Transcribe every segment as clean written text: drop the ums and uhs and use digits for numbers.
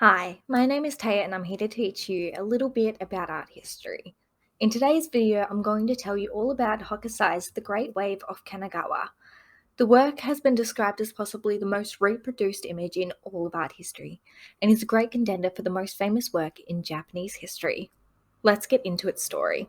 Hi, my name is Taya and I'm here to teach you a little bit about art history. In today's video, I'm going to tell you all about Hokusai's The Great Wave Off Kanagawa. The work has been described as possibly the most reproduced image in all of art history, and is a great contender for the most famous work in Japanese history. Let's get into its story.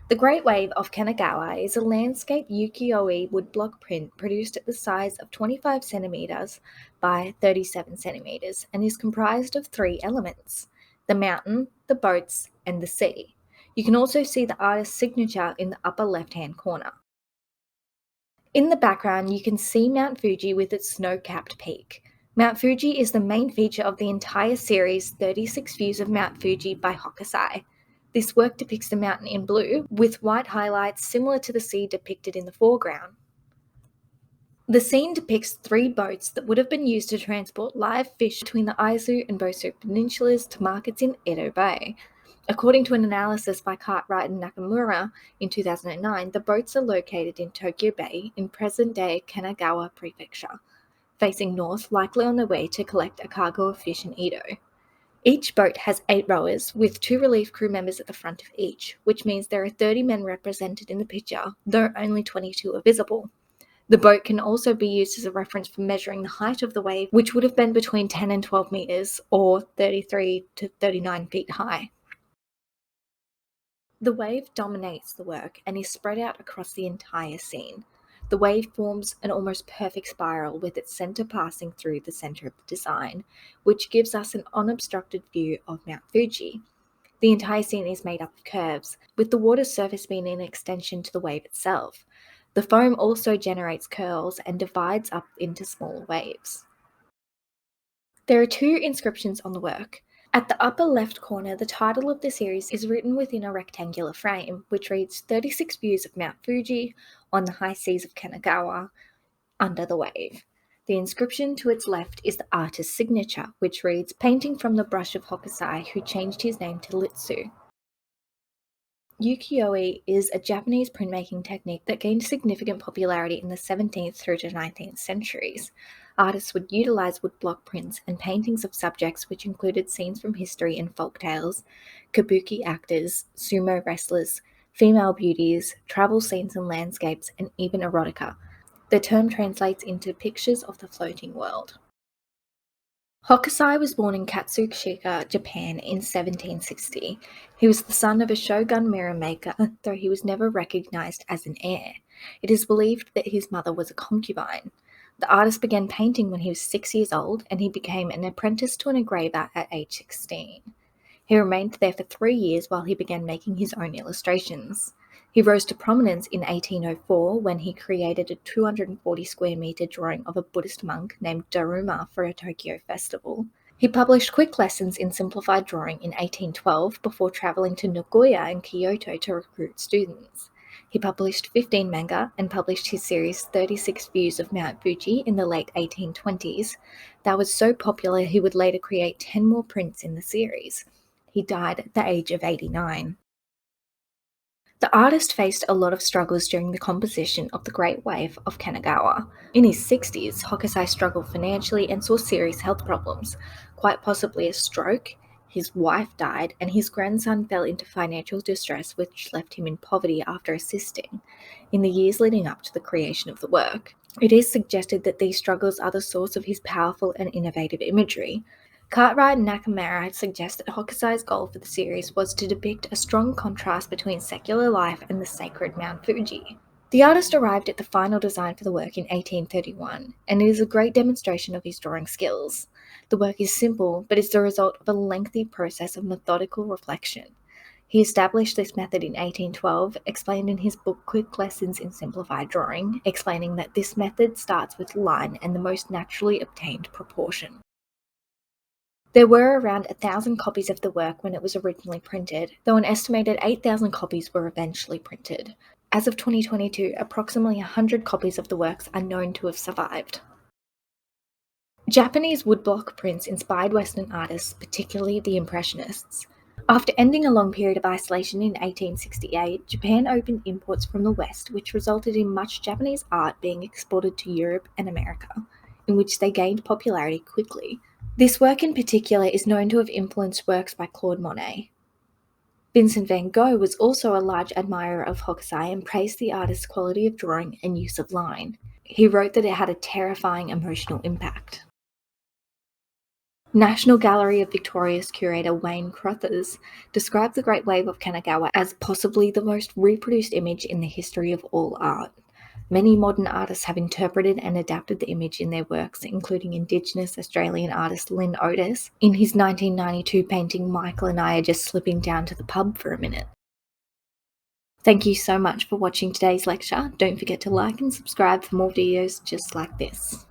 The Great Wave Off Kanagawa is a landscape ukiyo-e woodblock print produced at the size of 25 centimeters by 37 centimeters and is comprised of three elements: the mountain, the boats, and the sea. You can also see the artist's signature in the upper left-hand corner. In the background, you can see Mount Fuji with its snow-capped peak. Mount Fuji is the main feature of the entire series 36 Views of Mount Fuji by Hokusai. This work depicts the mountain in blue, with white highlights similar to the sea depicted in the foreground. The scene depicts three boats that would have been used to transport live fish between the Aizu and Bosu peninsulas to markets in Edo Bay. According to an analysis by Cartwright and Nakamura in 2009, the boats are located in Tokyo Bay in present-day Kanagawa Prefecture, facing north, likely on their way to collect a cargo of fish in Edo. Each boat has 8 rowers, with 2 relief crew members at the front of each, which means there are 30 men represented in the picture, though only 22 are visible. The boat can also be used as a reference for measuring the height of the wave, which would have been between 10 and 12 meters, or 33 to 39 feet high. The wave dominates the work and is spread out across the entire scene. The wave forms an almost perfect spiral with its center passing through the center of the design, which gives us an unobstructed view of Mount Fuji. The entire scene is made up of curves, with the water's surface being an extension to the wave itself. The foam also generates curls and divides up into smaller waves. There are 2 inscriptions on the work. At the upper left corner, the title of the series is written within a rectangular frame, which reads 36 Views of Mount Fuji on the High Seas of Kanagawa under the wave. The inscription to its left is the artist's signature, which reads Painting from the brush of Hokusai, who changed his name to Litsu. Ukiyo-E is a Japanese printmaking technique that gained significant popularity in the 17th through to 19th centuries. Artists would utilize woodblock prints and paintings of subjects which included scenes from history and folk tales, kabuki actors, sumo wrestlers, female beauties, travel scenes and landscapes, and even erotica. The term translates into pictures of the floating world. Hokusai was born in Katsushika, Japan in 1760. He was the son of a shogun mirror maker, though he was never recognized as an heir. It is believed that his mother was a concubine. The artist began painting when he was 6 years old, and he became an apprentice to an engraver at age 16. He remained there for 3 years while he began making his own illustrations. He rose to prominence in 1804 when he created a 240 square meter drawing of a Buddhist monk named Daruma for a Tokyo festival. He published quick lessons in simplified drawing in 1812 before traveling to Nagoya and Kyoto to recruit students. He published 15 manga and published his series 36 Views of Mount Fuji in the late 1820s. That was so popular he would later create 10 more prints in the series. He died at the age of 89. The artist faced a lot of struggles during the composition of The Great Wave of Kanagawa. In his 60s, Hokusai struggled financially and saw serious health problems, quite possibly a stroke. His wife died, and his grandson fell into financial distress, which left him in poverty after assisting in the years leading up to the creation of the work. It is suggested that these struggles are the source of his powerful and innovative imagery. Cartwright and Nakamura suggest that Hokusai's goal for the series was to depict a strong contrast between secular life and the sacred Mount Fuji. The artist arrived at the final design for the work in 1831, and it is a great demonstration of his drawing skills. The work is simple, but is the result of a lengthy process of methodical reflection. He established this method in 1812, explained in his book Quick Lessons in Simplified Drawing, explaining that this method starts with line and the most naturally obtained proportion. There were around 1,000 copies of the work when it was originally printed, though an estimated 8,000 copies were eventually printed. As of 2022, approximately 100 copies of the works are known to have survived. Japanese woodblock prints inspired Western artists, particularly the Impressionists. After ending a long period of isolation in 1868, Japan opened imports from the West, which resulted in much Japanese art being exported to Europe and America, in which they gained popularity quickly. This work in particular is known to have influenced works by Claude Monet. Vincent van Gogh was also a large admirer of Hokusai and praised the artist's quality of drawing and use of line. He wrote that it had a terrifying emotional impact. National Gallery of Victoria's curator Wayne Crothers described the Great Wave of Kanagawa as possibly the most reproduced image in the history of all art. Many modern artists have interpreted and adapted the image in their works, including Indigenous Australian artist Lynn Otis in his 1992 painting Michael and I Are Just Slipping Down to the Pub for a Minute. Thank you so much for watching today's lecture. Don't forget to like and subscribe for more videos just like this.